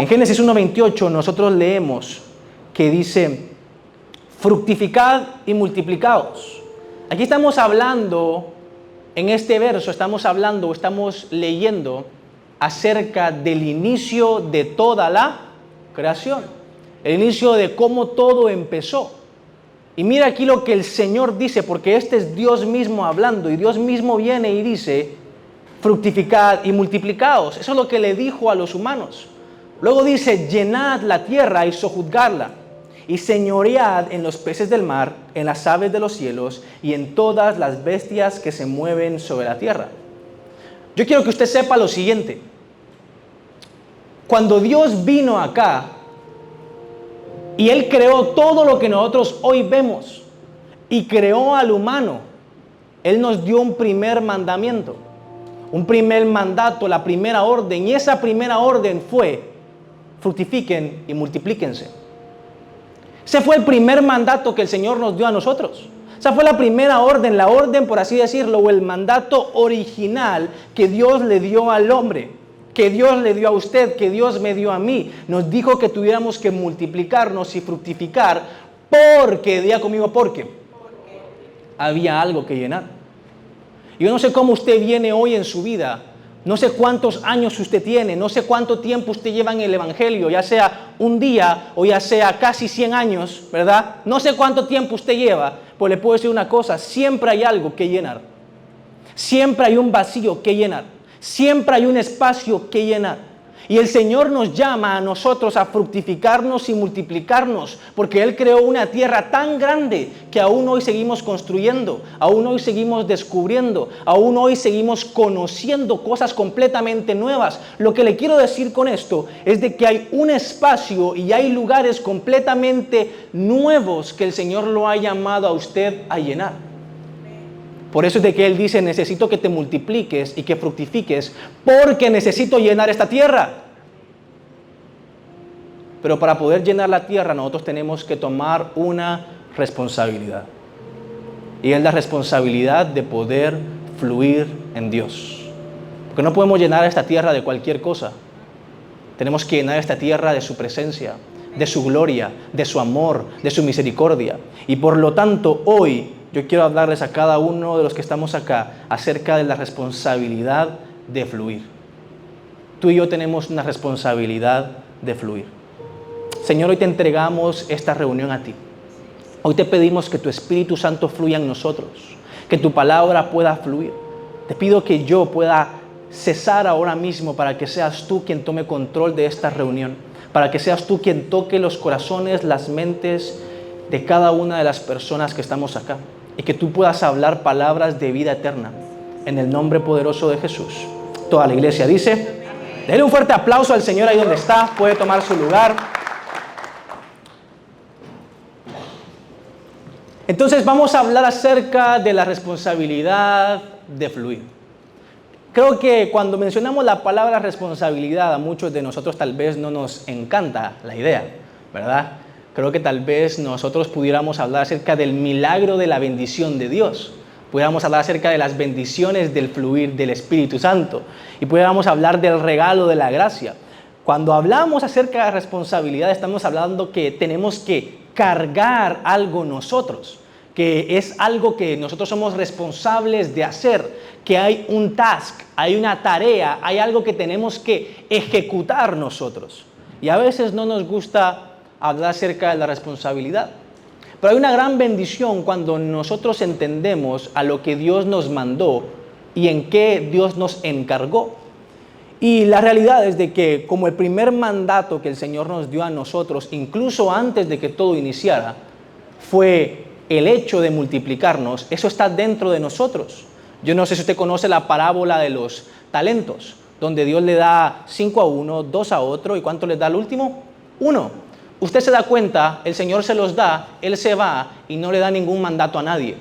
En Génesis 1:28 nosotros leemos que dice, fructificad y multiplicaos. Aquí estamos hablando, en este verso estamos leyendo acerca del inicio de toda la creación, el inicio de cómo todo empezó. Y mira aquí lo que el Señor dice, porque este es Dios mismo hablando, y Dios mismo viene y dice, fructificad y multiplicaos. Eso es lo que le dijo a los humanos. Luego dice, llenad la tierra y sojuzgadla, y señoread en los peces del mar, en las aves de los cielos, y en todas las bestias que se mueven sobre la tierra. Yo quiero que usted sepa lo siguiente. Cuando Dios vino acá, y Él creó todo lo que nosotros hoy vemos, y creó al humano, Él nos dio un primer mandamiento, un primer mandato, la primera orden, y esa primera orden fue, fructifiquen y multiplíquense. Ese fue el primer mandato que el Señor nos dio a nosotros. Esa fue la primera orden, la orden, por así decirlo, o el mandato original que Dios le dio al hombre, que Dios le dio a usted, que Dios me dio a mí. Nos dijo que tuviéramos que multiplicarnos y fructificar porque, diga conmigo, porque había algo que llenar. Yo no sé cómo usted viene hoy en su vida, no sé cuántos años usted tiene, no sé cuánto tiempo usted lleva en el Evangelio, ya sea un día o ya sea casi 100 años, ¿verdad? No sé cuánto tiempo usted lleva, pues le puedo decir una cosa, siempre hay algo que llenar. Siempre hay un vacío que llenar. Siempre hay un espacio que llenar. Y el Señor nos llama a nosotros a fructificarnos y multiplicarnos, porque Él creó una tierra tan grande que aún hoy seguimos construyendo, aún hoy seguimos descubriendo, aún hoy seguimos conociendo cosas completamente nuevas. Lo que le quiero decir con esto es de que hay un espacio y hay lugares completamente nuevos que el Señor lo ha llamado a usted a llenar. Por eso es de que Él dice, necesito que te multipliques y que fructifiques, porque necesito llenar esta tierra. Pero para poder llenar la tierra, nosotros tenemos que tomar una responsabilidad. Y es la responsabilidad de poder fluir en Dios. Porque no podemos llenar esta tierra de cualquier cosa. Tenemos que llenar esta tierra de su presencia, de su gloria, de su amor, de su misericordia. Y por lo tanto, hoy yo quiero hablarles a cada uno de los que estamos acá acerca de la responsabilidad de fluir. Tú y yo tenemos una responsabilidad de fluir. Señor, hoy te entregamos esta reunión a ti. Hoy te pedimos que tu Espíritu Santo fluya en nosotros, que tu palabra pueda fluir. Te pido que yo pueda cesar ahora mismo para que seas tú quien tome control de esta reunión, para que seas tú quien toque los corazones, las mentes de cada una de las personas que estamos acá. Y que tú puedas hablar palabras de vida eterna, en el nombre poderoso de Jesús. Toda la iglesia dice, denle un fuerte aplauso al Señor ahí donde está, puede tomar su lugar. Entonces vamos a hablar acerca de la responsabilidad de fluir. Creo que cuando mencionamos la palabra responsabilidad, a muchos de nosotros tal vez no nos encanta la idea, ¿verdad? Creo que tal vez nosotros pudiéramos hablar acerca del milagro de la bendición de Dios. Pudiéramos hablar acerca de las bendiciones del fluir del Espíritu Santo. Y pudiéramos hablar del regalo de la gracia. Cuando hablamos acerca de responsabilidad, estamos hablando que tenemos que cargar algo nosotros. Que es algo que nosotros somos responsables de hacer. Que hay un task, hay una tarea, hay algo que tenemos que ejecutar nosotros. Y a veces no nos gusta hablar acerca de la responsabilidad. Pero hay una gran bendición cuando nosotros entendemos a lo que Dios nos mandó y en qué Dios nos encargó. Y la realidad es de que como el primer mandato que el Señor nos dio a nosotros, incluso antes de que todo iniciara, fue el hecho de multiplicarnos. Eso está dentro de nosotros. Yo no sé si usted conoce la parábola de los talentos, donde Dios le da 5 a uno, 2 a otro, ¿y cuánto les da al último? 1. Usted se da cuenta, el Señor se los da, Él se va y no le da ningún mandato a nadie.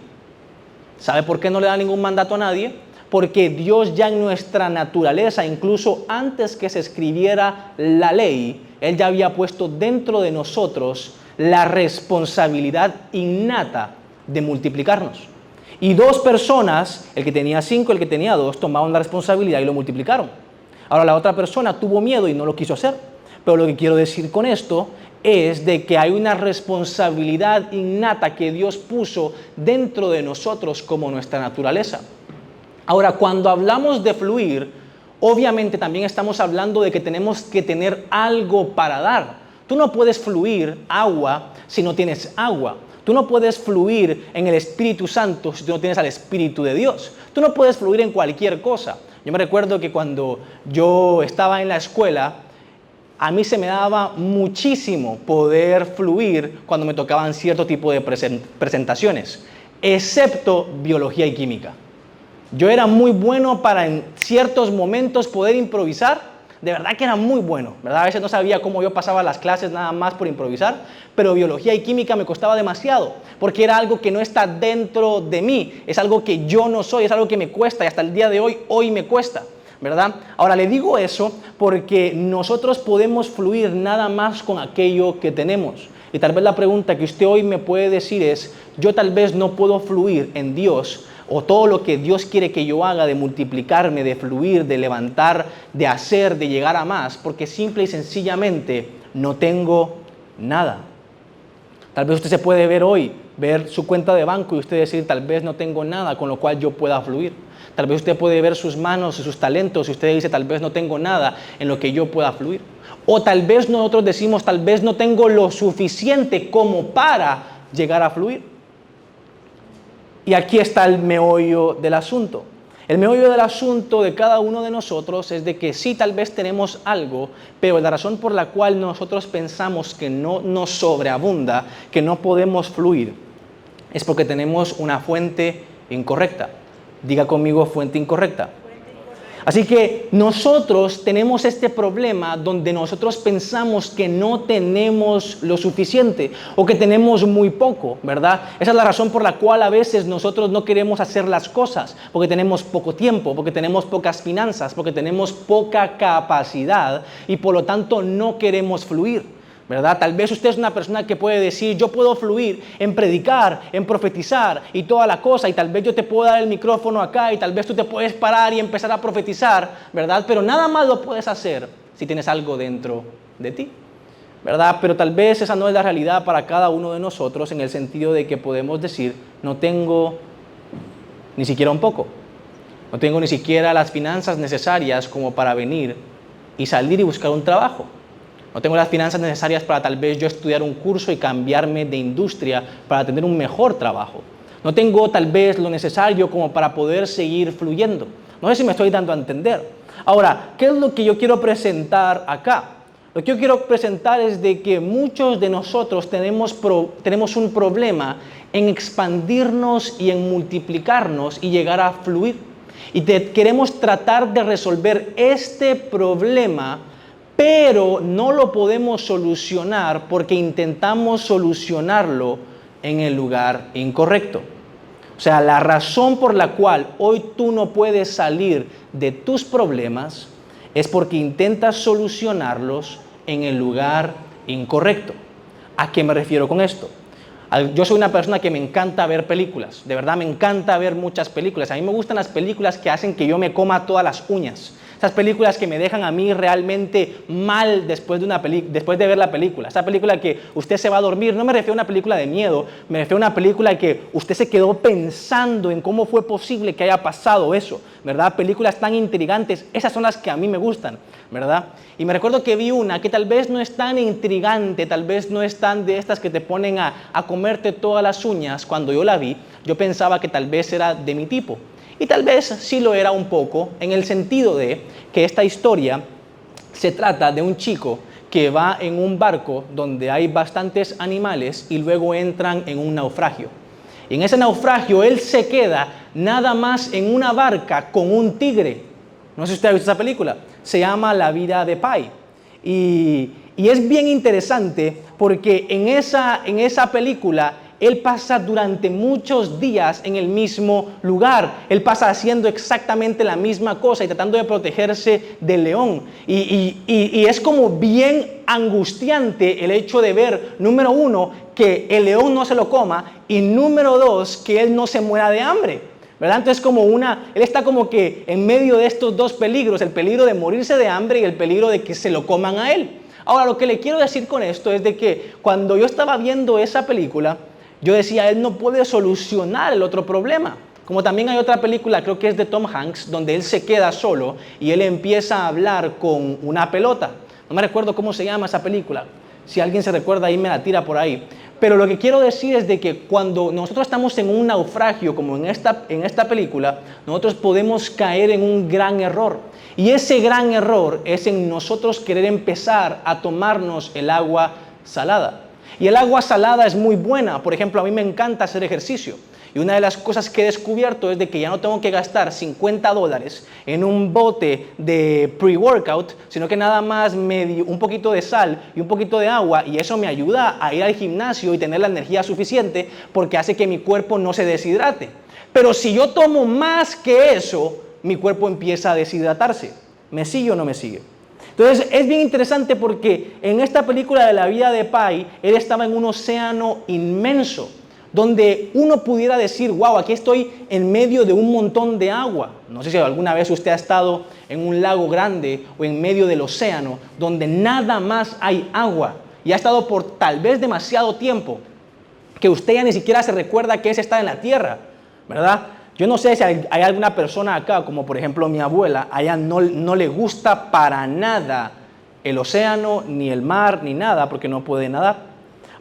¿Sabe por qué no le da ningún mandato a nadie? Porque Dios ya en nuestra naturaleza, incluso antes que se escribiera la ley, Él ya había puesto dentro de nosotros la responsabilidad innata de multiplicarnos. Y 2 personas, el que tenía 5, el que tenía 2, tomaron la responsabilidad y lo multiplicaron. Ahora la otra persona tuvo miedo y no lo quiso hacer. Pero lo que quiero decir con esto es de que hay una responsabilidad innata que Dios puso dentro de nosotros como nuestra naturaleza. Ahora, cuando hablamos de fluir, obviamente también estamos hablando de que tenemos que tener algo para dar. Tú no puedes fluir agua si no tienes agua. Tú no puedes fluir en el Espíritu Santo si tú no tienes al Espíritu de Dios. Tú no puedes fluir en cualquier cosa. Yo me recuerdo que cuando yo estaba en la escuela, a mí se me daba muchísimo poder fluir cuando me tocaban cierto tipo de presentaciones, excepto biología y química. Yo era muy bueno para en ciertos momentos poder improvisar. De verdad que era muy bueno, ¿verdad? A veces no sabía cómo yo pasaba las clases nada más por improvisar, pero biología y química me costaba demasiado, porque era algo que no está dentro de mí, es algo que yo no soy, es algo que me cuesta y hasta el día de hoy me cuesta, ¿verdad? Ahora le digo eso porque nosotros podemos fluir nada más con aquello que tenemos. Y tal vez la pregunta que usted hoy me puede decir es, yo tal vez no puedo fluir en Dios, o todo lo que Dios quiere que yo haga, de multiplicarme, de fluir, de levantar, de hacer, de llegar a más, porque simple y sencillamente no tengo nada. Tal vez usted se puede ver su cuenta de banco y usted decir, tal vez no tengo nada con lo cual yo pueda fluir. Tal vez usted puede ver sus manos y sus talentos y usted dice, tal vez no tengo nada en lo que yo pueda fluir. O tal vez nosotros decimos, tal vez no tengo lo suficiente como para llegar a fluir. Y aquí está el meollo del asunto. El meollo del asunto de cada uno de nosotros es de que sí, tal vez tenemos algo, pero la razón por la cual nosotros pensamos que no nos sobreabunda, que no podemos fluir, es porque tenemos una fuente incorrecta. Diga conmigo, fuente incorrecta. Así que nosotros tenemos este problema donde nosotros pensamos que no tenemos lo suficiente o que tenemos muy poco, ¿verdad? Esa es la razón por la cual a veces nosotros no queremos hacer las cosas, porque tenemos poco tiempo, porque tenemos pocas finanzas, porque tenemos poca capacidad y por lo tanto no queremos fluir, ¿verdad? Tal vez usted es una persona que puede decir, yo puedo fluir en predicar, en profetizar y toda la cosa, y tal vez yo te puedo dar el micrófono acá y tal vez tú te puedes parar y empezar a profetizar, ¿verdad? Pero nada más lo puedes hacer si tienes algo dentro de ti, ¿verdad? Pero tal vez esa no es la realidad para cada uno de nosotros, en el sentido de que podemos decir, no tengo ni siquiera un poco, no tengo ni siquiera las finanzas necesarias como para venir y salir y buscar un trabajo. No tengo las finanzas necesarias para tal vez yo estudiar un curso y cambiarme de industria para tener un mejor trabajo. No tengo tal vez lo necesario como para poder seguir fluyendo. No sé si me estoy dando a entender. Ahora, ¿qué es lo que yo quiero presentar acá? Lo que yo quiero presentar es de que muchos de nosotros tenemos un problema en expandirnos y en multiplicarnos y llegar a fluir. Y queremos tratar de resolver este problema, pero no lo podemos solucionar porque intentamos solucionarlo en el lugar incorrecto. O sea, la razón por la cual hoy tú no puedes salir de tus problemas es porque intentas solucionarlos en el lugar incorrecto. ¿A qué me refiero con esto? Yo soy una persona que me encanta ver películas, de verdad me encanta ver muchas películas. A mí me gustan las películas que hacen que yo me coma todas las uñas. Esas películas que me dejan a mí realmente mal después de ver la película. Esa película que usted se va a dormir, no me refiero a una película de miedo, me refiero a una película que usted se quedó pensando en cómo fue posible que haya pasado eso, ¿verdad? Películas tan intrigantes, esas son las que a mí me gustan, ¿verdad? Y me recuerdo que vi una que tal vez no es tan intrigante, tal vez no es tan de estas que te ponen a comerte todas las uñas. Cuando yo la vi, yo pensaba que tal vez era de mi tipo. Y tal vez sí lo era un poco, en el sentido de que esta historia se trata de un chico que va en un barco donde hay bastantes animales y luego entran en un naufragio. Y en ese naufragio él se queda nada más en una barca con un tigre. No sé si usted ha visto esa película. Se llama La vida de Pi. Y es bien interesante porque en esa película él pasa durante muchos días en el mismo lugar. Él pasa haciendo exactamente la misma cosa y tratando de protegerse del león. Y es como bien angustiante el hecho de ver, número uno, que el león no se lo coma y número dos, que él no se muera de hambre, ¿verdad? Entonces él está como que en medio de estos dos peligros, el peligro de morirse de hambre y el peligro de que se lo coman a él. Ahora, lo que le quiero decir con esto es de que cuando yo estaba viendo esa película, yo decía, él no puede solucionar el otro problema. Como también hay otra película, creo que es de Tom Hanks, donde él se queda solo y él empieza a hablar con una pelota. No me recuerdo cómo se llama esa película. Si alguien se recuerda, ahí me la tira por ahí. Pero lo que quiero decir es de que cuando nosotros estamos en un naufragio, como en esta película, nosotros podemos caer en un gran error. Y ese gran error es en nosotros querer empezar a tomarnos el agua salada. Y el agua salada es muy buena. Por ejemplo, a mí me encanta hacer ejercicio. Y una de las cosas que he descubierto es de que ya no tengo que gastar $50 en un bote de pre-workout, sino que nada más un poquito de sal y un poquito de agua, y eso me ayuda a ir al gimnasio y tener la energía suficiente porque hace que mi cuerpo no se deshidrate. Pero si yo tomo más que eso, mi cuerpo empieza a deshidratarse. ¿Me sigue o no me sigue? Entonces es bien interesante porque en esta película de la vida de Pi, él estaba en un océano inmenso, donde uno pudiera decir, wow, aquí estoy en medio de un montón de agua. No sé si alguna vez usted ha estado en un lago grande o en medio del océano, donde nada más hay agua, y ha estado por tal vez demasiado tiempo, que usted ya ni siquiera se recuerda que es estar en la tierra, ¿verdad? Yo no sé si hay alguna persona acá, como por ejemplo mi abuela, a ella no le gusta para nada el océano, ni el mar, ni nada, porque no puede nadar.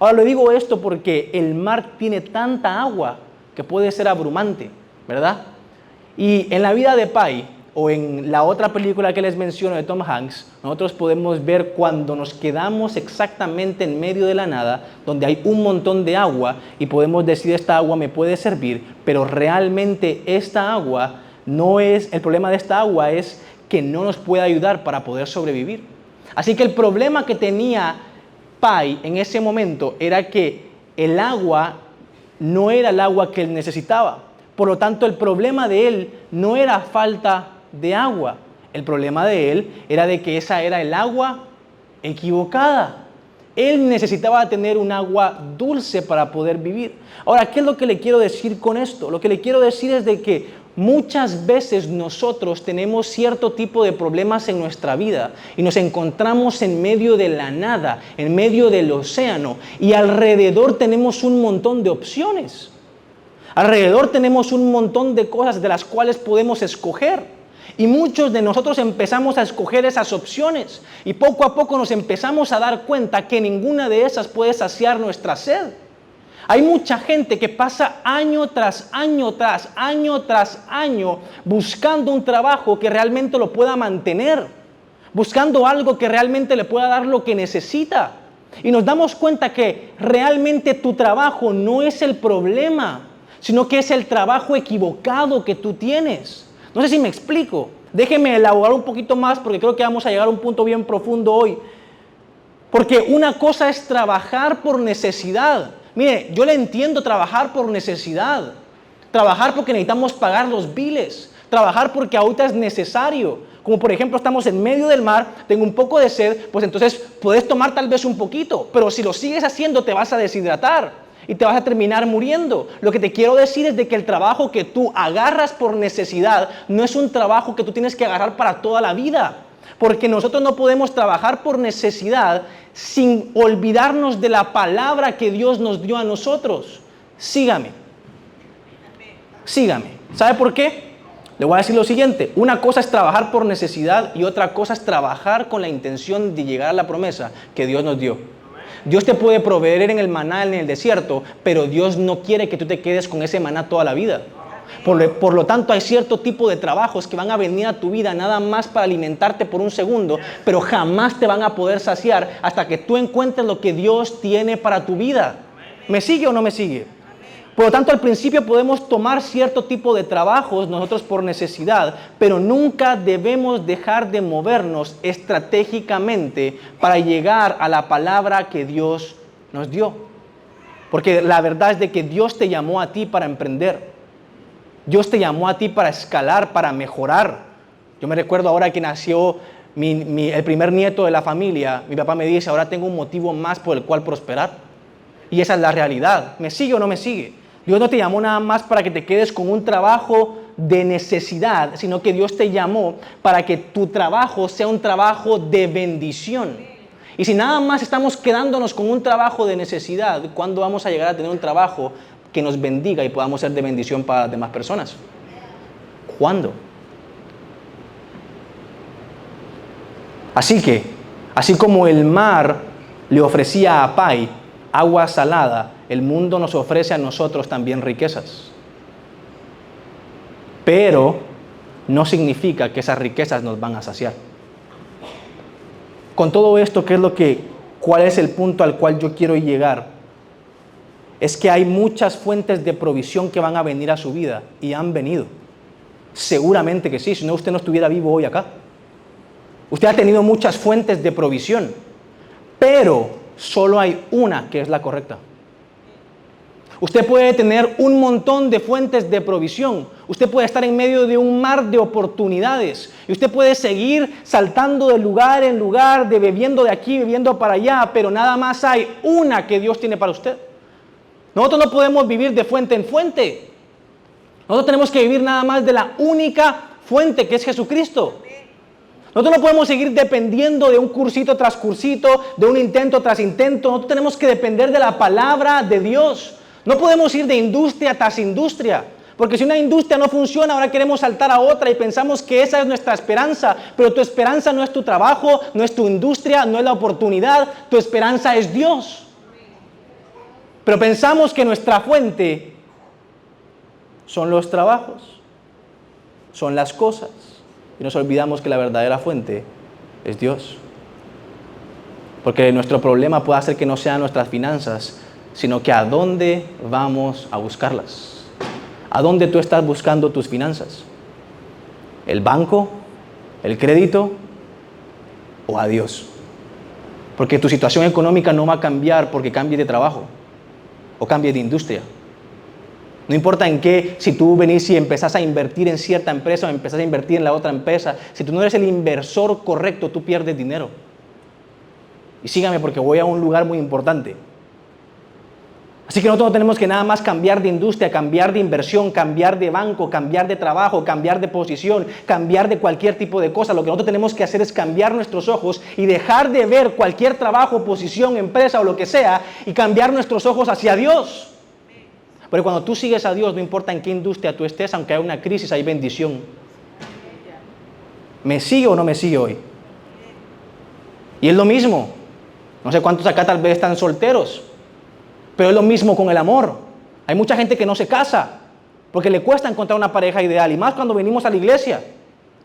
Ahora le digo esto porque el mar tiene tanta agua que puede ser abrumante, ¿verdad? Y en la vida de Pi, o en la otra película que les menciono de Tom Hanks, nosotros podemos ver cuando nos quedamos exactamente en medio de la nada, donde hay un montón de agua y podemos decir, esta agua me puede servir, pero realmente esta agua no es, el problema de esta agua es que no nos puede ayudar para poder sobrevivir. Así que el problema que tenía Pi en ese momento era que el agua no era el agua que él necesitaba. Por lo tanto, el problema de él no era falta de agua. El problema de él era de que esa era el agua equivocada. Él necesitaba tener un agua dulce para poder vivir. Ahora, ¿qué es lo que le quiero decir con esto? Lo que le quiero decir es de que muchas veces nosotros tenemos cierto tipo de problemas en nuestra vida y nos encontramos en medio de la nada, en medio del océano, y alrededor tenemos un montón de opciones. Alrededor tenemos un montón de cosas de las cuales podemos escoger. Y muchos de nosotros empezamos a escoger esas opciones y poco a poco nos empezamos a dar cuenta que ninguna de esas puede saciar nuestra sed. Hay mucha gente que pasa año tras año tras año tras año buscando un trabajo que realmente lo pueda mantener, buscando algo que realmente le pueda dar lo que necesita. Y nos damos cuenta que realmente tu trabajo no es el problema, sino que es el trabajo equivocado que tú tienes. No sé si me explico. Déjeme elaborar un poquito más porque creo que vamos a llegar a un punto bien profundo hoy. Porque una cosa es trabajar por necesidad. Mire, yo le entiendo trabajar por necesidad, trabajar porque necesitamos pagar los biles, trabajar porque ahorita es necesario. Como por ejemplo estamos en medio del mar, tengo un poco de sed, pues entonces puedes tomar tal vez un poquito, pero si lo sigues haciendo te vas a deshidratar y te vas a terminar muriendo. Lo que te quiero decir es de que el trabajo que tú agarras por necesidad no es un trabajo que tú tienes que agarrar para toda la vida. Porque nosotros no podemos trabajar por necesidad sin olvidarnos de la palabra que Dios nos dio a nosotros. Sígame. Sígame. ¿Sabe por qué? Le voy a decir lo siguiente. Una cosa es trabajar por necesidad y otra cosa es trabajar con la intención de llegar a la promesa que Dios nos dio. Dios te puede proveer en el maná en el desierto, pero Dios no quiere que tú te quedes con ese maná toda la vida. Por lo tanto, hay cierto tipo de trabajos que van a venir a tu vida nada más para alimentarte por un segundo, pero jamás te van a poder saciar hasta que tú encuentres lo que Dios tiene para tu vida. ¿Me sigue o no me sigue? Por lo tanto, al principio podemos tomar cierto tipo de trabajos nosotros por necesidad, pero nunca debemos dejar de movernos estratégicamente para llegar a la palabra que Dios nos dio. Porque la verdad es de que Dios te llamó a ti para emprender. Dios te llamó a ti para escalar, para mejorar. Yo me recuerdo ahora que nació el primer nieto de la familia, mi papá me dice, ahora tengo un motivo más por el cual prosperar. Y esa es la realidad. ¿Me sigue o no me sigue? Dios no te llamó nada más para que te quedes con un trabajo de necesidad, sino que Dios te llamó para que tu trabajo sea un trabajo de bendición. Y si nada más estamos quedándonos con un trabajo de necesidad, ¿cuándo vamos a llegar a tener un trabajo que nos bendiga y podamos ser de bendición para las demás personas? ¿Cuándo? Así que, así como el mar le ofrecía a Pai agua salada, el mundo nos ofrece a nosotros también riquezas. Pero no significa que esas riquezas nos van a saciar. Con todo esto, ¿cuál es el punto al cual yo quiero llegar? Es que hay muchas fuentes de provisión que van a venir a su vida y han venido. Seguramente que sí, si no usted no estuviera vivo hoy acá. Usted ha tenido muchas fuentes de provisión, pero solo hay una que es la correcta. Usted puede tener un montón de fuentes de provisión. Usted puede estar en medio de un mar de oportunidades. Y usted puede seguir saltando de lugar en lugar, de bebiendo de aquí, bebiendo para allá, pero nada más hay una que Dios tiene para usted. Nosotros no podemos vivir de fuente en fuente. Nosotros tenemos que vivir nada más de la única fuente que es Jesucristo. Nosotros no podemos seguir dependiendo de un cursito tras cursito, de un intento tras intento. Nosotros tenemos que depender de la palabra de Dios. No podemos ir de industria tras industria, porque si una industria no funciona, ahora queremos saltar a otra y pensamos que esa es nuestra esperanza, pero tu esperanza no es tu trabajo, no es tu industria, no es la oportunidad, tu esperanza es Dios. Pero pensamos que nuestra fuente son los trabajos, son las cosas, y nos olvidamos que la verdadera fuente es Dios. Porque nuestro problema puede ser que no sean nuestras finanzas, sino que a dónde vamos a buscarlas. ¿A dónde tú estás buscando tus finanzas? ¿El banco? ¿El crédito? ¿O a Dios? Porque tu situación económica no va a cambiar porque cambies de trabajo o cambies de industria. No importa en qué, si tú venís y empezás a invertir en cierta empresa o empezás a invertir en la otra empresa, si tú no eres el inversor correcto, tú pierdes dinero. Y sígame porque voy a un lugar muy importante. Así que nosotros no tenemos que nada más cambiar de industria, cambiar de inversión, cambiar de banco, cambiar de trabajo, cambiar de posición, cambiar de cualquier tipo de cosa. Lo que nosotros tenemos que hacer es cambiar nuestros ojos y dejar de ver cualquier trabajo, posición, empresa o lo que sea y cambiar nuestros ojos hacia Dios. Pero cuando tú sigues a Dios, no importa en qué industria tú estés, aunque haya una crisis, hay bendición. ¿Me sigue o no me sigue hoy? Y es lo mismo. No sé cuántos acá tal vez están solteros. Pero es lo mismo con el amor. Hay mucha gente que no se casa porque le cuesta encontrar una pareja ideal. Y más cuando venimos a la iglesia.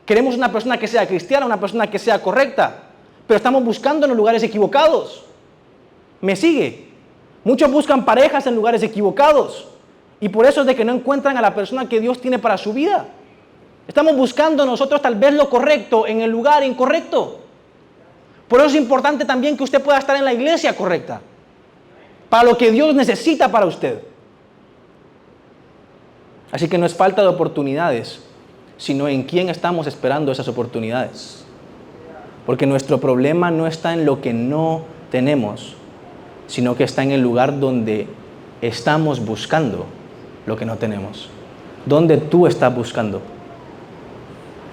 Queremos una persona que sea cristiana, una persona que sea correcta. Pero estamos buscando en los lugares equivocados. ¿Me sigue? Muchos buscan parejas en lugares equivocados. Y por eso es de que no encuentran a la persona que Dios tiene para su vida. Estamos buscando nosotros tal vez lo correcto en el lugar incorrecto. Por eso es importante también que usted pueda estar en la iglesia correcta. Para lo que Dios necesita para usted. Así que no es falta de oportunidades, sino en quién estamos esperando esas oportunidades. Porque nuestro problema no está en lo que no tenemos, sino que está en el lugar donde estamos buscando lo que no tenemos. ¿Dónde tú estás buscando?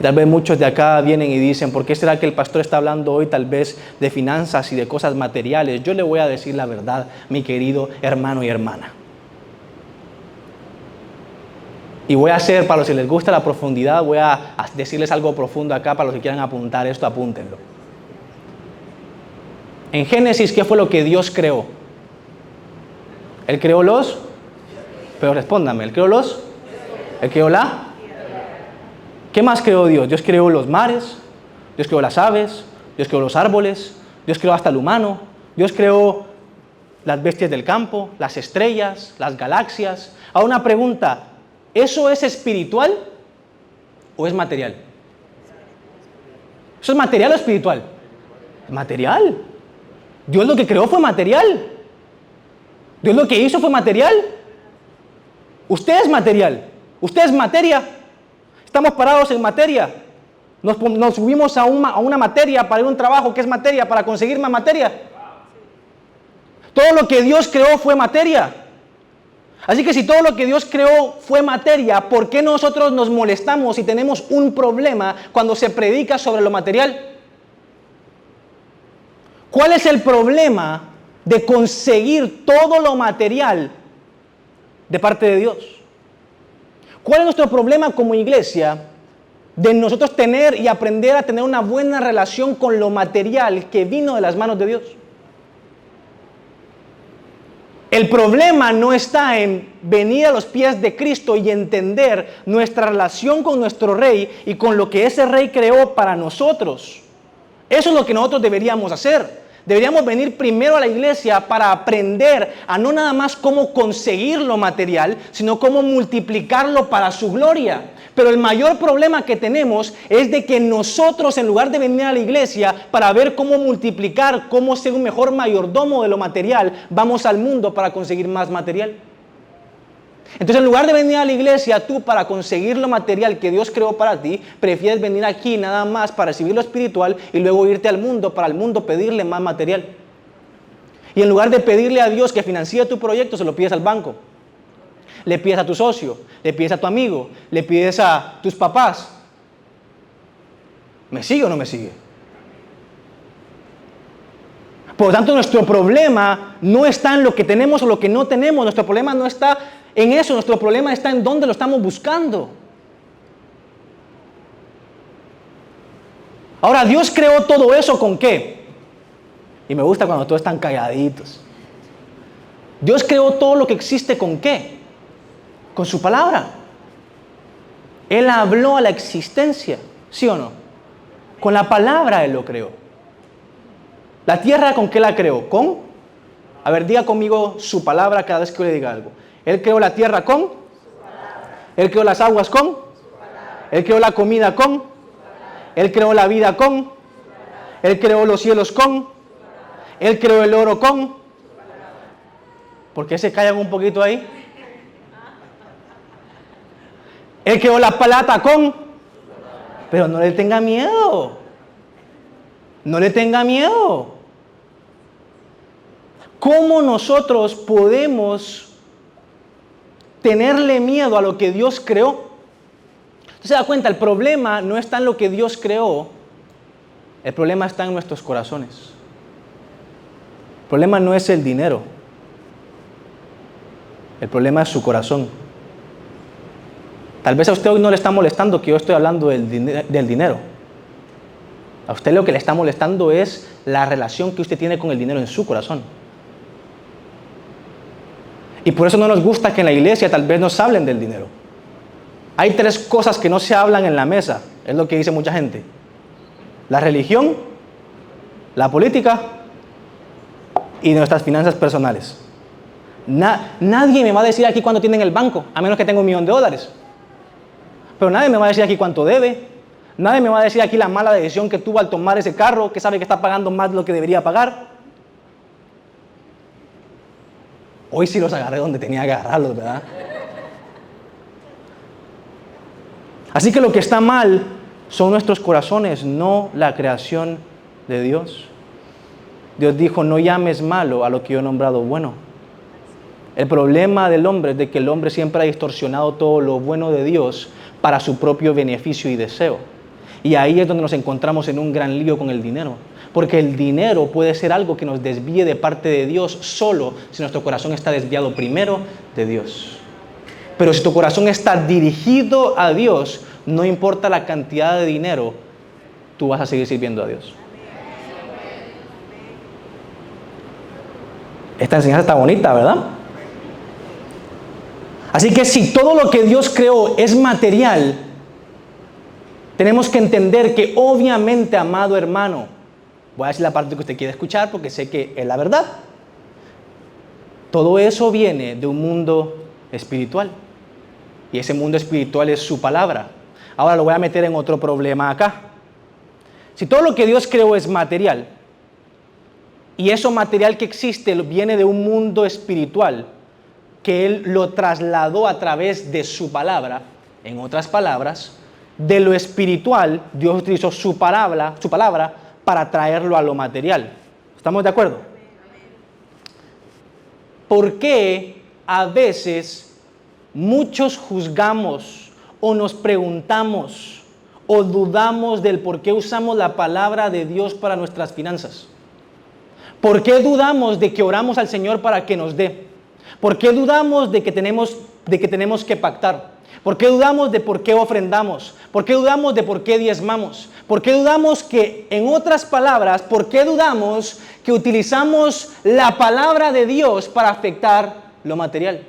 Tal vez muchos de acá vienen y dicen, ¿por qué será que el pastor está hablando hoy tal vez de finanzas y de cosas materiales? Yo le voy a decir la verdad, mi querido hermano y hermana. Y voy a hacer, para los que les gusta la profundidad, voy a decirles algo profundo acá, para los que quieran apuntar esto, apúntenlo. En Génesis, ¿qué fue lo que Dios creó? ¿Él creó los? Pero respóndame, ¿Él creó los? ¿Él creó la? ¿Qué más creó Dios? Dios creó los mares, Dios creó las aves, Dios creó los árboles, Dios creó hasta el humano, Dios creó las bestias del campo, las estrellas, las galaxias. Ahora una pregunta, ¿eso es espiritual o es material? ¿Eso es material o espiritual? Material. Dios lo que creó fue material. Dios lo que hizo fue material. Usted es material, usted es materia. Estamos parados en materia. Nos subimos a una materia para ir a un trabajo que es materia, para conseguir más materia. Todo lo que Dios creó fue materia. Así que si todo lo que Dios creó fue materia, ¿por qué nosotros nos molestamos y tenemos un problema cuando se predica sobre lo material? ¿Cuál es el problema de conseguir todo lo material de parte de Dios? ¿Cuál es nuestro problema como iglesia de nosotros tener y aprender a tener una buena relación con lo material que vino de las manos de Dios? El problema no está en venir a los pies de Cristo y entender nuestra relación con nuestro Rey y con lo que ese Rey creó para nosotros. Eso es lo que nosotros deberíamos hacer. Deberíamos venir primero a la iglesia para aprender a no nada más cómo conseguir lo material, sino cómo multiplicarlo para su gloria. Pero el mayor problema que tenemos es de que nosotros, en lugar de venir a la iglesia para ver cómo multiplicar, cómo ser un mejor mayordomo de lo material, vamos al mundo para conseguir más material. Entonces, en lugar de venir a la iglesia tú para conseguir lo material que Dios creó para ti, prefieres venir aquí nada más para recibir lo espiritual y luego irte al mundo, para el mundo pedirle más material. Y en lugar de pedirle a Dios que financie tu proyecto, se lo pides al banco. Le pides a tu socio, le pides a tu amigo, le pides a tus papás. ¿Me sigue o no me sigue? Por lo tanto, nuestro problema no está en lo que tenemos o lo que no tenemos. Nuestro problema no está en eso. Nuestro problema está en dónde lo estamos buscando. Ahora, Dios creó todo eso ¿con qué? Y me gusta cuando todos están calladitos. Dios creó todo lo que existe ¿con qué? Con su palabra. Él habló a la existencia, ¿sí o no? Con la palabra Él lo creó. ¿La tierra con qué la creó? ¿Con? A ver, diga conmigo su palabra cada vez que yo le diga algo. Él creó la tierra con. Él creó las aguas con. Él creó la comida con. Él creó la vida con. Él creó los cielos con. Él creó el oro con. ¿Por qué se callan un poquito ahí? Él creó la plata con. Pero no le tenga miedo. No le tenga miedo. ¿Cómo nosotros podemos tenerle miedo a lo que Dios creó? Usted se da cuenta, el problema no está en lo que Dios creó, el problema está en nuestros corazones. El problema no es el dinero, el problema es su corazón. Tal vez a usted hoy no le está molestando que yo estoy hablando del dinero. A usted lo que le está molestando es la relación que usted tiene con el dinero en su corazón. Y por eso no nos gusta que en la iglesia tal vez nos hablen del dinero. Hay 3 cosas que no se hablan en la mesa, es lo que dice mucha gente. La religión, la política y nuestras finanzas personales. Nadie me va a decir aquí cuánto tiene en el banco, a menos que tenga $1 millón. Pero nadie me va a decir aquí cuánto debe. Nadie me va a decir aquí la mala decisión que tuvo al tomar ese carro, que sabe que está pagando más de lo que debería pagar. Hoy sí los agarré donde tenía que agarrarlos, ¿verdad? Así que lo que está mal son nuestros corazones, no la creación de Dios. Dios dijo, no llames malo a lo que yo he nombrado bueno. El problema del hombre es de que el hombre siempre ha distorsionado todo lo bueno de Dios para su propio beneficio y deseo. Y ahí es donde nos encontramos en un gran lío con el dinero. Porque el dinero puede ser algo que nos desvíe de parte de Dios solo si nuestro corazón está desviado primero de Dios. Pero si tu corazón está dirigido a Dios, no importa la cantidad de dinero, tú vas a seguir sirviendo a Dios. Esta enseñanza está bonita, ¿verdad? Así que si todo lo que Dios creó es material, tenemos que entender que obviamente, amado hermano, voy a decir la parte que usted quiere escuchar porque sé que es la verdad. Todo eso viene de un mundo espiritual. Y ese mundo espiritual es su palabra. Ahora lo voy a meter en otro problema acá. Si todo lo que Dios creó es material, y eso material que existe viene de un mundo espiritual, que Él lo trasladó a través de su palabra, en otras palabras, de lo espiritual, Dios utilizó su palabra para traerlo a lo material. ¿Estamos de acuerdo? ¿Por qué a veces muchos juzgamos o nos preguntamos o dudamos del por qué usamos la palabra de Dios para nuestras finanzas? ¿Por qué dudamos de que oramos al Señor para que nos dé? ¿Por qué dudamos de que tenemos que pactar? ¿Por qué dudamos de por qué ofrendamos? ¿Por qué dudamos de por qué diezmamos? ¿Por qué dudamos que, en otras palabras, por qué dudamos que utilizamos la palabra de Dios para afectar lo material?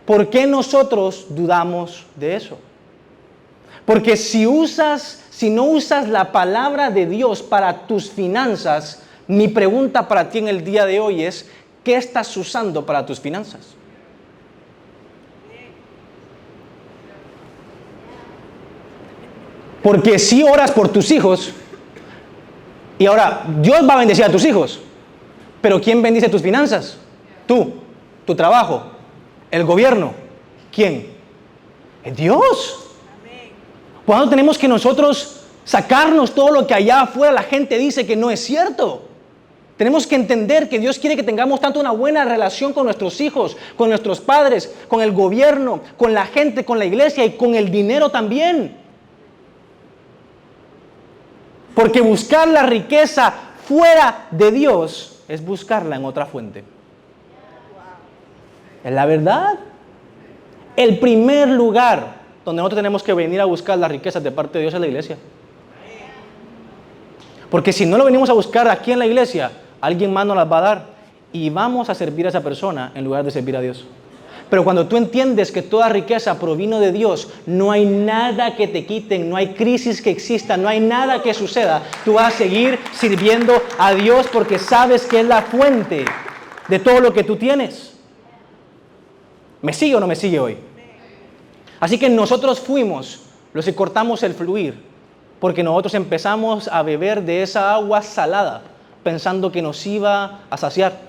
¿Por qué nosotros dudamos de eso? Porque si no usas la palabra de Dios para tus finanzas, mi pregunta para ti en el día de hoy es, ¿qué estás usando para tus finanzas? Porque si oras por tus hijos, y ahora Dios va a bendecir a tus hijos, pero ¿quién bendice tus finanzas? Tú, tu trabajo, el gobierno. ¿Quién? Es Dios. ¿Cuándo tenemos que nosotros sacarnos todo lo que allá afuera la gente dice que no es cierto? Tenemos que entender que Dios quiere que tengamos tanto una buena relación con nuestros hijos, con nuestros padres, con el gobierno, con la gente, con la iglesia y con el dinero también. Porque buscar la riqueza fuera de Dios es buscarla en otra fuente. Es la verdad. El primer lugar donde nosotros tenemos que venir a buscar las riquezas de parte de Dios es la iglesia. Porque si no lo venimos a buscar aquí en la iglesia, alguien más nos las va a dar y vamos a servir a esa persona en lugar de servir a Dios. Pero cuando tú entiendes que toda riqueza provino de Dios, no hay nada que te quiten, no hay crisis que exista, no hay nada que suceda. Tú vas a seguir sirviendo a Dios porque sabes que es la fuente de todo lo que tú tienes. ¿Me sigue o no me sigue hoy? Así que nosotros fuimos los que cortamos el fluir, porque nosotros empezamos a beber de esa agua salada, pensando que nos iba a saciar.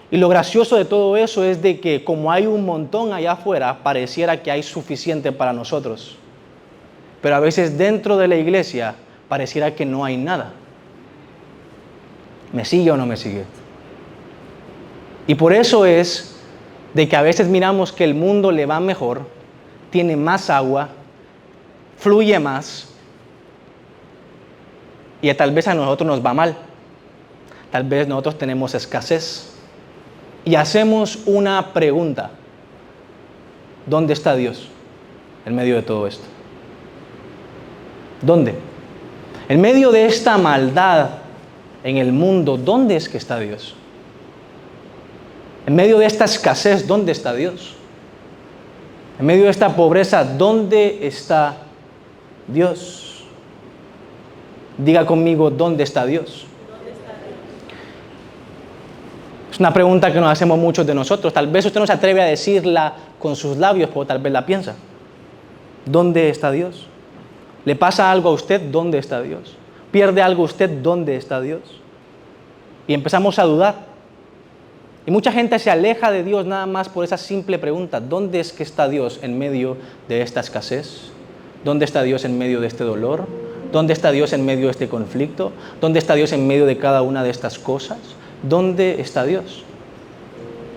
Y lo gracioso de todo eso es de que como hay un montón allá afuera, pareciera que hay suficiente para nosotros. Pero a veces dentro de la iglesia pareciera que no hay nada. ¿Me sigue o no me sigue? Y por eso es de que a veces miramos que el mundo le va mejor, tiene más agua, fluye más, y tal vez a nosotros nos va mal. Tal vez nosotros tenemos escasez. Y hacemos una pregunta. ¿Dónde está Dios en medio de todo esto? ¿Dónde? En medio de esta maldad en el mundo, ¿dónde es que está Dios? En medio de esta escasez, ¿dónde está Dios? En medio de esta pobreza, ¿dónde está Dios? Diga conmigo, ¿dónde está Dios? Es una pregunta que nos hacemos muchos de nosotros. Tal vez usted no se atreve a decirla con sus labios, pero tal vez la piensa. ¿Dónde está Dios? ¿Le pasa algo a usted? ¿Dónde está Dios? ¿Pierde algo usted? ¿Dónde está Dios? Y empezamos a dudar. Y mucha gente se aleja de Dios nada más por esa simple pregunta. ¿Dónde es que está Dios en medio de esta escasez? ¿Dónde está Dios en medio de este dolor? ¿Dónde está Dios en medio de este conflicto? ¿Dónde está Dios en medio de cada una de estas cosas? ¿Dónde está Dios?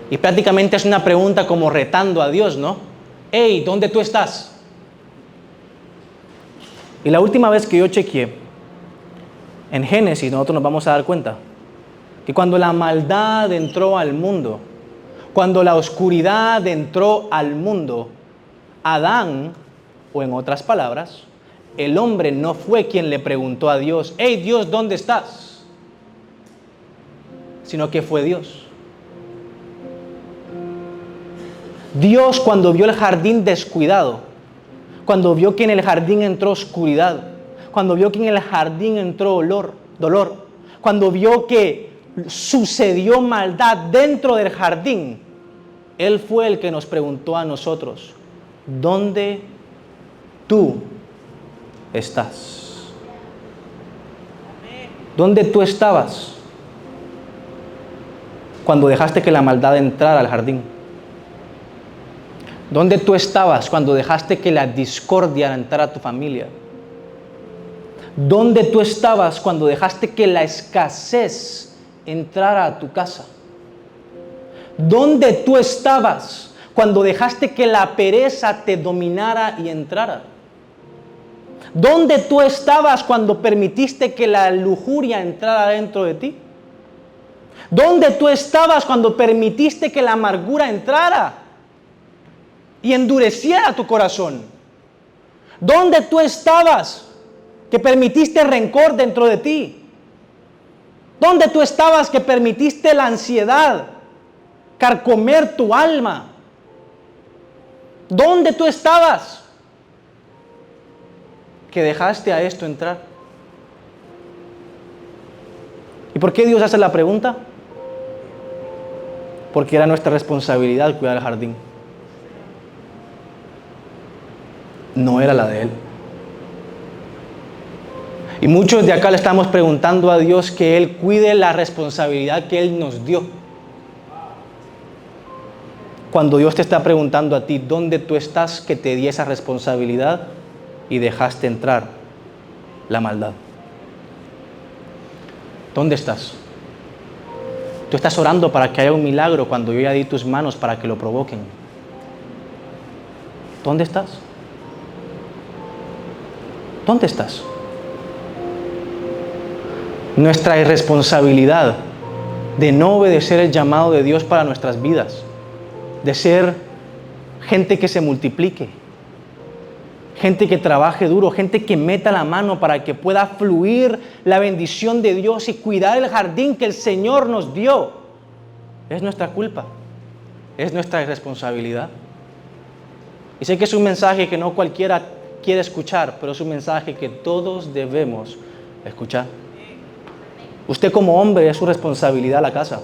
Y prácticamente es una pregunta como retando a Dios, ¿no? ¡Hey! ¿Dónde tú estás? Y la última vez que yo chequeé, en Génesis nosotros nos vamos a dar cuenta que cuando la maldad entró al mundo, cuando la oscuridad entró al mundo, Adán, o en otras palabras, el hombre no fue quien le preguntó a Dios, ¡hey Dios, ¿dónde estás? Sino que fue Dios. Dios, cuando vio el jardín descuidado, cuando vio que en el jardín entró oscuridad, cuando vio que en el jardín entró dolor, cuando vio que sucedió maldad dentro del jardín, Él fue el que nos preguntó a nosotros, ¿dónde tú estás? ¿Dónde tú estabas cuando dejaste que la maldad entrara al jardín? ¿Dónde tú estabas cuando dejaste que la discordia entrara a tu familia? ¿Dónde tú estabas cuando dejaste que la escasez entrara a tu casa? ¿Dónde tú estabas cuando dejaste que la pereza te dominara y entrara? ¿Dónde tú estabas cuando permitiste que la lujuria entrara dentro de ti? ¿Dónde tú estabas cuando permitiste que la amargura entrara y endureciera tu corazón? ¿Dónde tú estabas que permitiste rencor dentro de ti? ¿Dónde tú estabas que permitiste la ansiedad carcomer tu alma? ¿Dónde tú estabas que dejaste a esto entrar? ¿Y por qué Dios hace la pregunta? Porque era nuestra responsabilidad cuidar el jardín. No era la de Él. Y muchos de acá le estamos preguntando a Dios que Él cuide la responsabilidad que Él nos dio. Cuando Dios te está preguntando a ti, ¿dónde tú estás que te di esa responsabilidad y dejaste entrar la maldad? ¿Dónde estás? Tú estás orando para que haya un milagro cuando yo ya di tus manos para que lo provoquen. ¿Dónde estás? ¿Dónde estás? Nuestra irresponsabilidad de no obedecer el llamado de Dios para nuestras vidas, de ser gente que se multiplique, gente que trabaje duro, gente que meta la mano para que pueda fluir la bendición de Dios y cuidar el jardín que el Señor nos dio. Es nuestra culpa, es nuestra irresponsabilidad. Y sé que es un mensaje que no cualquiera quiere escuchar, pero es un mensaje que todos debemos escuchar. Usted como hombre es su responsabilidad la casa.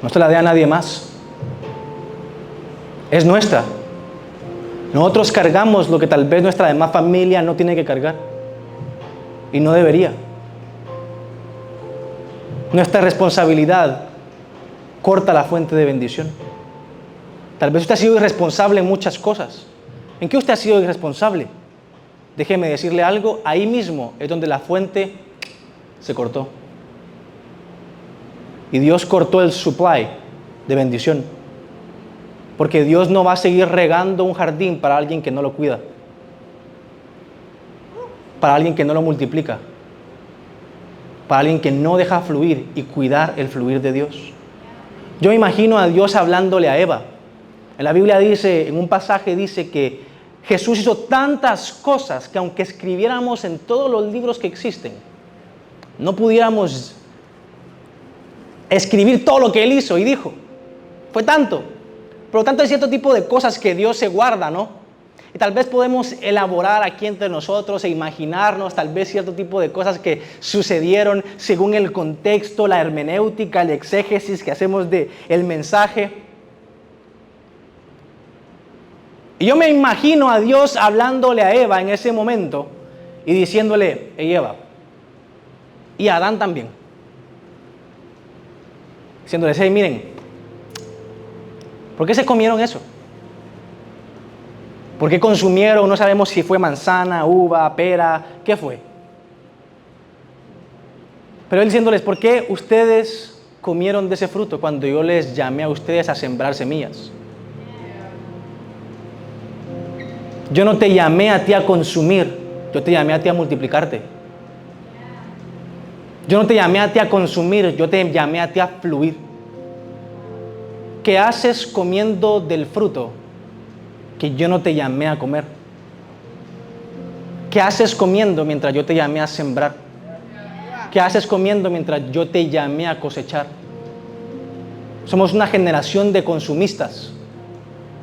No se la dé a nadie más. Es nuestra. Nosotros cargamos lo que tal vez nuestra demás familia no tiene que cargar. Y no debería. Nuestra responsabilidad corta la fuente de bendición. Tal vez usted ha sido irresponsable en muchas cosas. ¿En qué usted ha sido irresponsable? Déjeme decirle algo, ahí mismo es donde la fuente se cortó. Y Dios cortó el supply de bendición. Porque Dios no va a seguir regando un jardín para alguien que no lo cuida. Para alguien que no lo multiplica. Para alguien que no deja fluir y cuidar el fluir de Dios. Yo me imagino a Dios hablándole a Eva. En la Biblia dice, en un pasaje dice que Jesús hizo tantas cosas que aunque escribiéramos en todos los libros que existen, no pudiéramos escribir todo lo que Él hizo y dijo. Fue tanto. Por lo tanto, hay cierto tipo de cosas que Dios se guarda, ¿no? Y tal vez podemos elaborar aquí entre nosotros e imaginarnos tal vez cierto tipo de cosas que sucedieron según el contexto, la hermenéutica, el exégesis que hacemos del mensaje. Y yo me imagino a Dios hablándole a Eva en ese momento y diciéndole, hey Eva, y a Adán también, diciéndoles, hey, miren, ¿por qué se comieron eso? ¿Por qué consumieron? No sabemos si fue manzana, uva, pera, ¿qué fue? Pero Él diciéndoles, ¿por qué ustedes comieron de ese fruto cuando yo les llamé a ustedes a sembrar semillas? Yo no te llamé a ti a consumir, yo te llamé a ti a multiplicarte. Yo no te llamé a ti a consumir, yo te llamé a ti a fluir. ¿Qué haces comiendo del fruto que yo no te llamé a comer? ¿Qué haces comiendo mientras yo te llamé a sembrar? ¿Qué haces comiendo mientras yo te llamé a cosechar? Somos una generación de consumistas,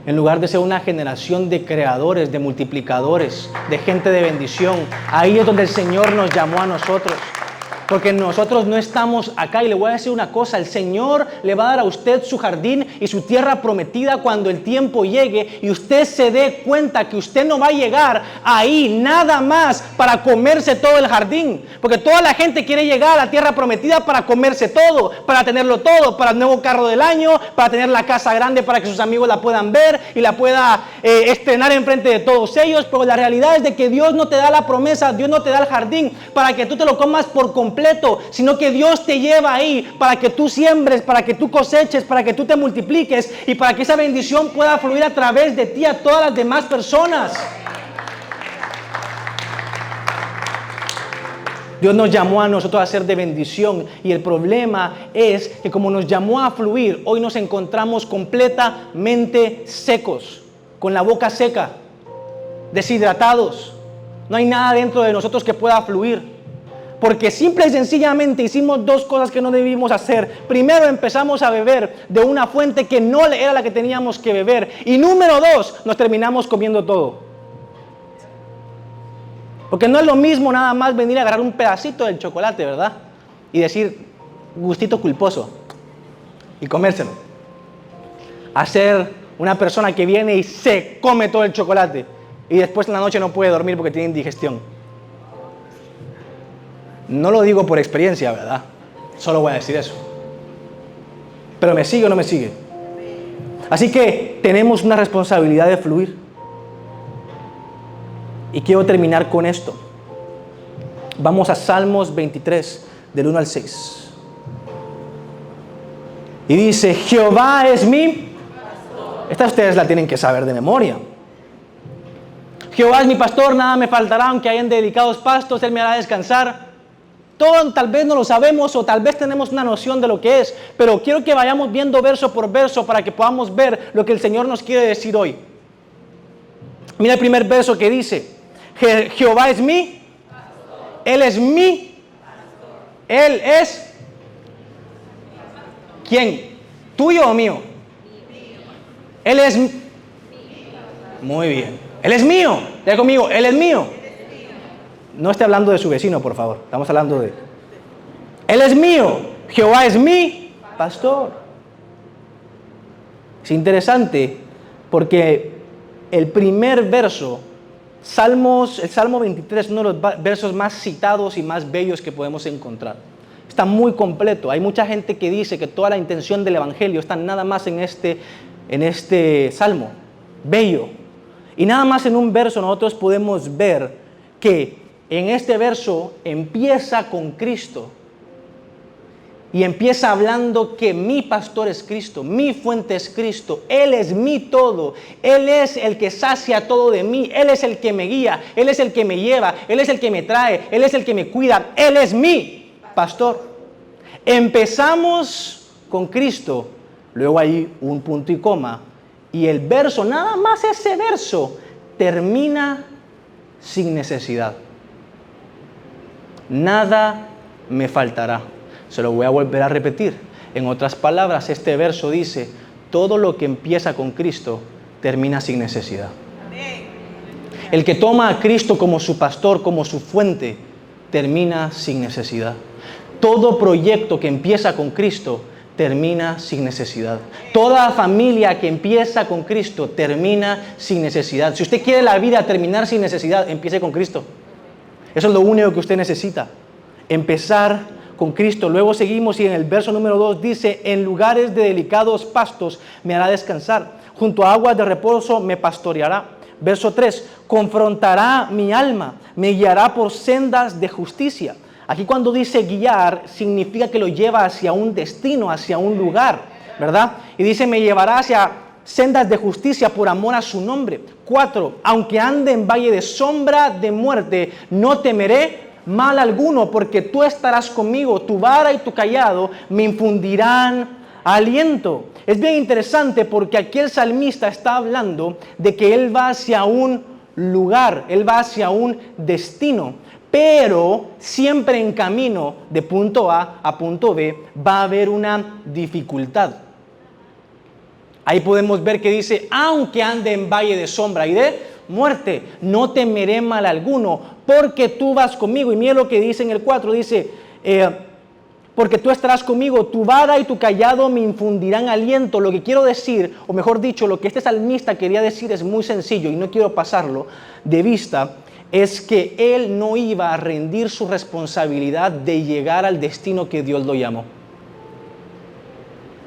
en lugar de ser una generación de creadores, de multiplicadores, de gente de bendición. Ahí es donde el Señor nos llamó a nosotros. Porque nosotros no estamos acá, y le voy a decir una cosa, el Señor le va a dar a usted su jardín y su tierra prometida cuando el tiempo llegue y usted se dé cuenta que usted no va a llegar ahí nada más para comerse todo el jardín. Porque toda la gente quiere llegar a la tierra prometida para comerse todo, para tenerlo todo, para el nuevo carro del año, para tener la casa grande para que sus amigos la puedan ver y la pueda estrenar enfrente de todos ellos. Pero la realidad es de que Dios no te da la promesa, Dios no te da el jardín para que tú te lo comas por completo, sino que Dios te lleva ahí para que tú siembres, para que tú coseches, para que tú te multipliques y para que esa bendición pueda fluir a través de ti a todas las demás personas. Dios nos llamó a nosotros a ser de bendición y el problema es que como nos llamó a fluir, hoy nos encontramos completamente secos, con la boca seca, deshidratados. No hay nada dentro de nosotros que pueda fluir. Porque simple y sencillamente hicimos dos cosas que no debimos hacer. Primero, empezamos a beber de una fuente que no era la que teníamos que beber. Y número dos, nos terminamos comiendo todo. Porque no es lo mismo nada más venir a agarrar un pedacito del chocolate, ¿verdad? Y decir, gustito culposo. Y comérselo. A ser una persona que viene y se come todo el chocolate. Y después en la noche no puede dormir porque tiene indigestión. No lo digo por experiencia, ¿verdad? Solo voy a decir eso. Pero ¿me sigue o no me sigue? Así que tenemos una responsabilidad de fluir. Y quiero terminar con esto. Vamos a Salmos 23, del 1 al 6. Y dice, Jehová es mi pastor. Esta ustedes la tienen que saber de memoria. Jehová es mi pastor, nada me faltará, aunque haya en delicados pastos, Él me hará descansar. Todo tal vez no lo sabemos o tal vez tenemos una noción de lo que es, pero quiero que vayamos viendo verso por verso para que podamos ver lo que el Señor nos quiere decir hoy. Mira el primer verso que dice, Jehová es mi pastor. Él es mi pastor. Él es ¿quién? ¿Tuyo o mío? Él es muy bien. Él es mío. Diga conmigo, Él es mío. No esté hablando de su vecino, por favor. Estamos hablando de... Él es mío. Jehová es mi pastor. Es interesante porque el primer verso, el Salmo 23 es uno de los versos más citados y más bellos que podemos encontrar. Está muy completo. Hay mucha gente que dice que toda la intención del Evangelio está nada más en este Salmo. Bello. Y nada más en un verso nosotros podemos ver que en este verso empieza con Cristo y empieza hablando que mi pastor es Cristo, mi fuente es Cristo, Él es mi todo, Él es el que sacia todo de mí, Él es el que me guía, Él es el que me lleva, Él es el que me trae, Él es el que me cuida, Él es mi pastor. Empezamos con Cristo, luego hay un punto y coma y el verso, nada más ese verso, termina sin necesidad. Nada me faltará. Se lo voy a volver a repetir. En otras palabras, este verso dice, todo lo que empieza con Cristo termina sin necesidad. El que toma a Cristo como su pastor, como su fuente, termina sin necesidad. Todo proyecto que empieza con Cristo termina sin necesidad. Toda familia que empieza con Cristo termina sin necesidad. Si usted quiere la vida terminar sin necesidad, empiece con Cristo. Eso es lo único que usted necesita, empezar con Cristo. Luego seguimos y en el verso número 2 dice, en lugares de delicados pastos me hará descansar, junto a aguas de reposo me pastoreará. Verso 3, confrontará mi alma, me guiará por sendas de justicia. Aquí cuando dice guiar, significa que lo lleva hacia un destino, hacia un lugar, ¿verdad? Y dice, me llevará hacia sendas de justicia por amor a su nombre. 4, aunque ande en valle de sombra de muerte, no temeré mal alguno, porque tú estarás conmigo, tu vara y tu cayado me infundirán aliento. Es bien interesante porque aquí el salmista está hablando de que él va hacia un lugar, él va hacia un destino, pero siempre en camino de punto A a punto B va a haber una dificultad. Ahí podemos ver que dice, aunque ande en valle de sombra y de muerte, no temeré mal alguno, porque tú vas conmigo. Y mira lo que dice en el 4, dice, porque tú estarás conmigo, tu vara y tu cayado me infundirán aliento. Lo que quiero decir, o mejor dicho, lo que este salmista quería decir es muy sencillo y no quiero pasarlo de vista, es que él no iba a rendir su responsabilidad de llegar al destino que Dios lo llamó.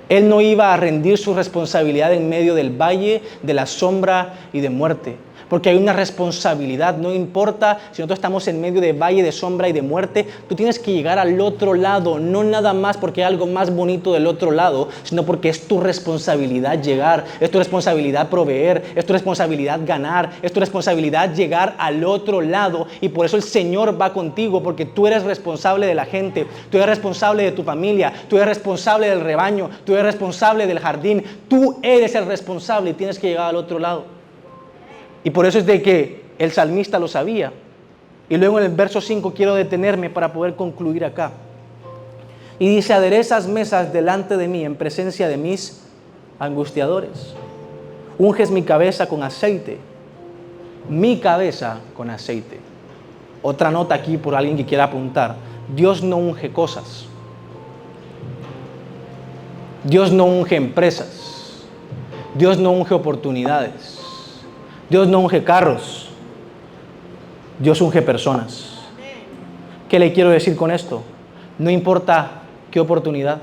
Él no iba a rendir su responsabilidad en medio del valle de la sombra y de muerte. Porque hay una responsabilidad, no importa si nosotros estamos en medio de valle de sombra y de muerte, tú tienes que llegar al otro lado, no nada más porque hay algo más bonito del otro lado, sino porque es tu responsabilidad llegar, es tu responsabilidad proveer, es tu responsabilidad ganar, es tu responsabilidad llegar al otro lado, y por eso el Señor va contigo, porque tú eres responsable de la gente, tú eres responsable de tu familia, tú eres responsable del rebaño, tú eres responsable del jardín, tú eres el responsable y tienes que llegar al otro lado. Y por eso es de que el salmista lo sabía. Y luego en el verso 5 quiero detenerme para poder concluir acá. Y dice: aderezas mesas delante de mí en presencia de mis angustiadores. Unges mi cabeza con aceite. Mi cabeza con aceite. Otra nota aquí por alguien que quiera apuntar. Dios no unge cosas. Dios no unge empresas. Dios no unge oportunidades. Dios no unge carros. Dios unge personas. ¿Qué le quiero decir con esto? No importa qué oportunidad,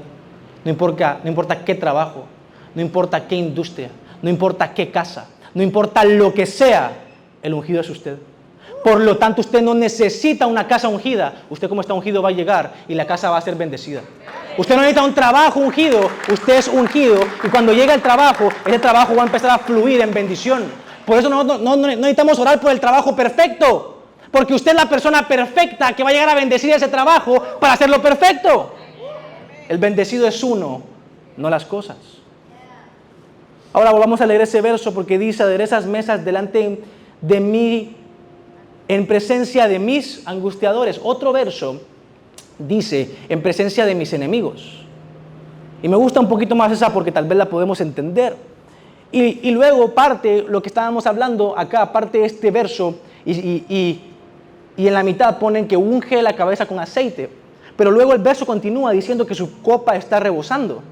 no importa qué trabajo, no importa qué industria, no importa qué casa, no importa lo que sea, el ungido es usted. Por lo tanto, usted no necesita una casa ungida. Usted, como está ungido, va a llegar y la casa va a ser bendecida. Usted no necesita un trabajo ungido, usted es ungido, y cuando llega el trabajo, ese trabajo va a empezar a fluir en bendición. Por eso no necesitamos orar por el trabajo perfecto, porque usted es la persona perfecta que va a llegar a bendecir ese trabajo para hacerlo perfecto. El bendecido es uno, no las cosas. Ahora volvamos a leer ese verso, porque dice: aderezas mesas delante de mí en presencia de mis angustiadores. Otro verso dice: en presencia de mis enemigos. Y me gusta un poquito más esa porque tal vez la podemos entender. Y luego parte lo que estábamos hablando acá, parte este verso, y en la mitad ponen que unge la cabeza con aceite. Pero luego el verso continúa diciendo que su copa está rebosando,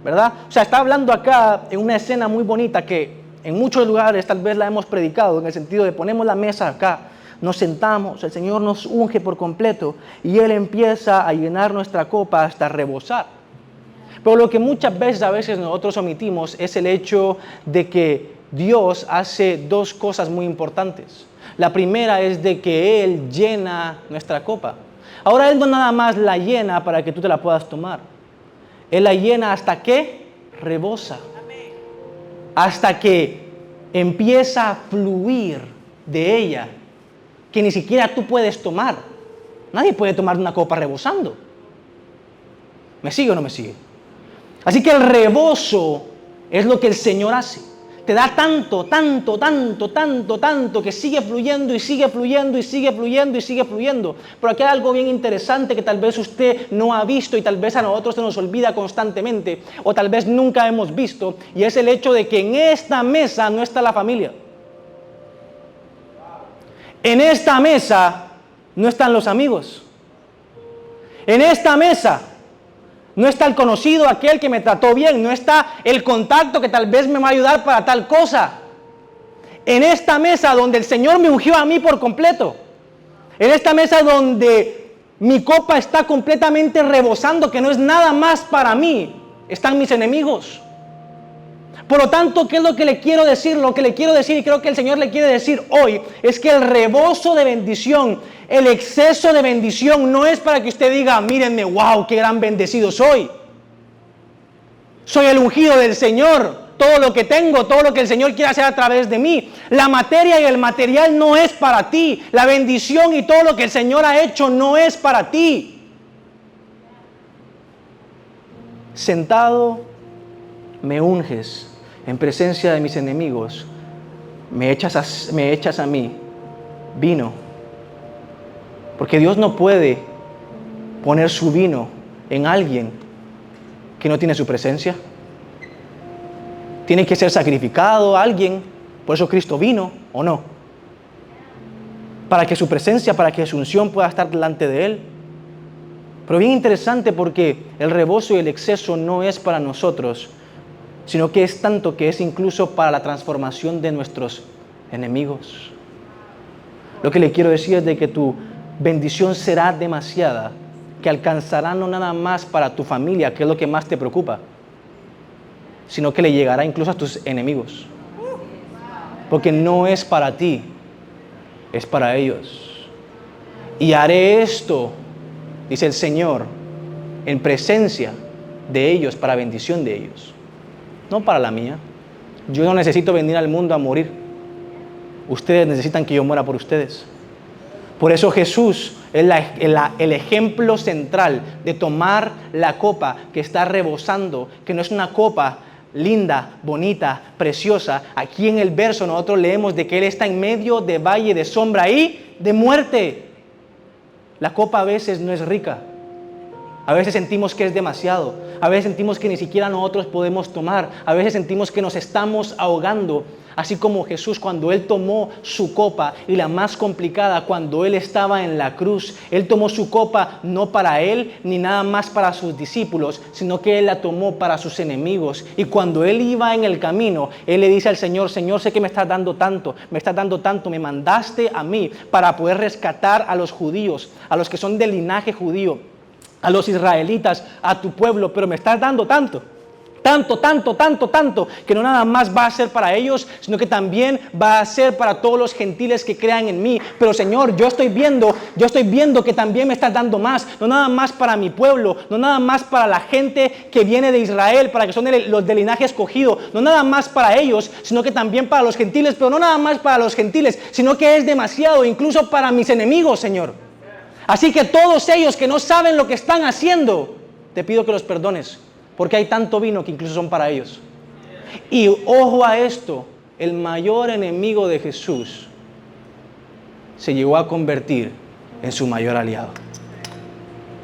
¿verdad? O sea, está hablando acá en una escena muy bonita que en muchos lugares tal vez la hemos predicado, en el sentido de ponemos la mesa acá, nos sentamos, el Señor nos unge por completo y Él empieza a llenar nuestra copa hasta rebosar. Pero lo que muchas veces nosotros omitimos es el hecho de que Dios hace dos cosas muy importantes. La primera es de que Él llena nuestra copa. Ahora Él no nada más la llena para que tú te la puedas tomar. Él la llena hasta que rebosa. Hasta que empieza a fluir de ella, que ni siquiera tú puedes tomar. Nadie puede tomar una copa rebosando. ¿Me sigue o no me sigue? Así que el rebozo es lo que el Señor hace. Te da tanto, que sigue fluyendo y sigue fluyendo y sigue fluyendo y sigue fluyendo. Pero aquí hay algo bien interesante que tal vez usted no ha visto y tal vez a nosotros se nos olvida constantemente, o tal vez nunca hemos visto, y es el hecho de que en esta mesa no está la familia. En esta mesa no están los amigos. En esta mesa no está el conocido, aquel que me trató bien. No está el contacto que tal vez me va a ayudar para tal cosa. En esta mesa donde el Señor me ungió a mí por completo. En esta mesa donde mi copa está completamente rebosando, que no es nada más para mí, están mis enemigos. Por lo tanto, ¿qué es lo que le quiero decir? Lo que le quiero decir, y creo que el Señor le quiere decir hoy, es que el rebozo de bendición, el exceso de bendición, no es para que usted diga: mírenme, wow, qué gran bendecido soy. Soy el ungido del Señor. Todo lo que tengo, todo lo que el Señor quiere hacer a través de mí. La materia y el material no es para ti. La bendición y todo lo que el Señor ha hecho no es para ti. Sentado, me unges en presencia de mis enemigos, me echas a mí vino. Porque Dios no puede poner su vino en alguien que no tiene su presencia. Tiene que ser sacrificado a alguien. Por eso Cristo vino, ¿o no? Para que su presencia, para que su unción pueda estar delante de Él. Pero bien interesante, porque el rebozo y el exceso no es para nosotros, sino que es tanto que es incluso para la transformación de nuestros enemigos. Lo que le quiero decir es de que tu bendición será demasiada, que alcanzará no nada más para tu familia, que es lo que más te preocupa, sino que le llegará incluso a tus enemigos. porque no es para ti, es para ellos. Y haré esto, dice el Señor, en presencia de ellos, para bendición de ellos, no para la mía. Yo no necesito venir al mundo a morir. Ustedes necesitan que yo muera por ustedes. Por eso Jesús es el ejemplo central de tomar la copa que está rebosando, que no es una copa linda, bonita, preciosa. Aquí en el verso nosotros leemos de que Él está en medio de valle de sombra y de muerte. La copa a veces no es rica. A veces sentimos que es demasiado. A veces sentimos que ni siquiera nosotros podemos tomar. A veces sentimos que nos estamos ahogando. Así como Jesús, cuando Él tomó su copa, y la más complicada, cuando Él estaba en la cruz, Él tomó su copa no para Él, ni nada más para sus discípulos, sino que Él la tomó para sus enemigos. Y cuando Él iba en el camino, Él le dice al Señor: Señor, sé que me estás dando tanto, me mandaste a mí para poder rescatar a los judíos, a los que son del linaje judío, a los israelitas, a tu pueblo, pero me estás dando tanto, que no nada más va a ser para ellos, sino que también va a ser para todos los gentiles que crean en mí. Pero Señor, yo estoy viendo que también me estás dando más, no nada más para mi pueblo, no nada más para la gente que viene de Israel, para que son los del linaje escogido, no nada más para ellos, sino que también para los gentiles, pero no nada más para los gentiles, sino que es demasiado, incluso para mis enemigos, Señor. Así que todos ellos que no saben lo que están haciendo, te pido que los perdones, porque hay tanto vino que incluso son para ellos. Y ojo a esto, el mayor enemigo de Jesús se llegó a convertir en su mayor aliado.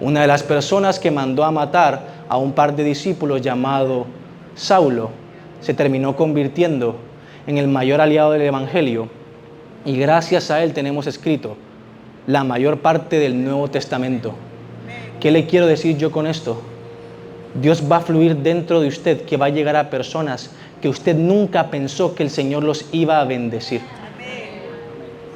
Una de las personas que mandó a matar a un par de discípulos llamado Saulo se terminó convirtiendo en el mayor aliado del Evangelio, y gracias a él tenemos escrito la mayor parte del Nuevo Testamento. ¿Qué le quiero decir yo con esto? Dios va a fluir dentro de usted, que va a llegar a personas que usted nunca pensó que el Señor los iba a bendecir.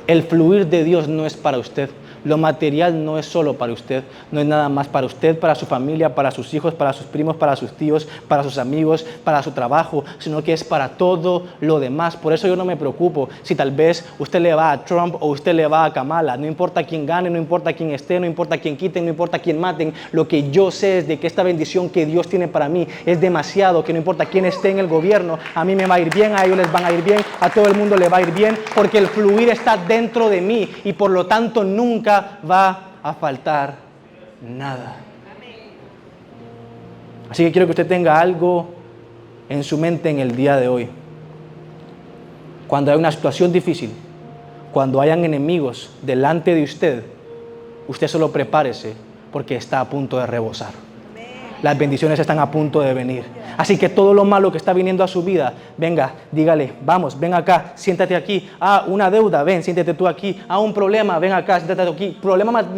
El fluir de Dios no es para usted. Lo material no es solo para usted, no es nada más para usted, para su familia, para sus hijos, para sus primos, para sus tíos, para sus amigos, para su trabajo, sino que es para todo lo demás. Por eso yo no me preocupo si tal vez usted le va a Trump o usted le va a Kamala. No importa quién gane, no importa quién esté, no importa quién quiten, no importa quién maten. Lo que yo sé es de que esta bendición que Dios tiene para mí es demasiado, que no importa quién esté en el gobierno, a mí me va a ir bien, a ellos les van a ir bien, a todo el mundo le va a ir bien, porque el fluir está dentro de mí y por lo tanto nunca va a faltar nada. Así que quiero que usted tenga algo en su mente en el día de hoy. Cuando hay una situación difícil, cuando hayan enemigos delante de usted, usted solo prepárese, porque está a punto de rebosar. Las bendiciones están a punto de venir. Así que todo lo malo que está viniendo a su vida, venga, dígale: vamos, ven acá, siéntate aquí. Una deuda, ven, siéntate tú aquí. Un problema, ven acá, siéntate aquí.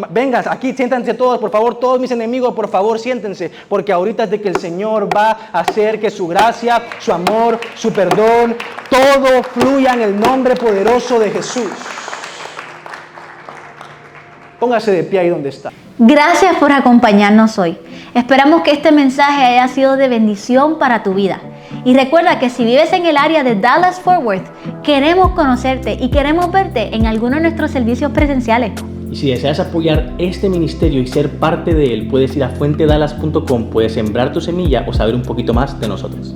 Venga, aquí, siéntanse todos, por favor, todos mis enemigos, por favor, siéntense. Porque ahorita es de que el Señor va a hacer que su gracia, su amor, su perdón, todo fluya en el nombre poderoso de Jesús. Póngase de pie ahí donde está. Gracias por acompañarnos hoy. Esperamos que este mensaje haya sido de bendición para tu vida. Y recuerda que si vives en el área de Dallas-Fort Worth, queremos conocerte y queremos verte en alguno de nuestros servicios presenciales. Y si deseas apoyar este ministerio y ser parte de él, puedes ir a fuentedallas.com, puedes sembrar tu semilla o saber un poquito más de nosotros.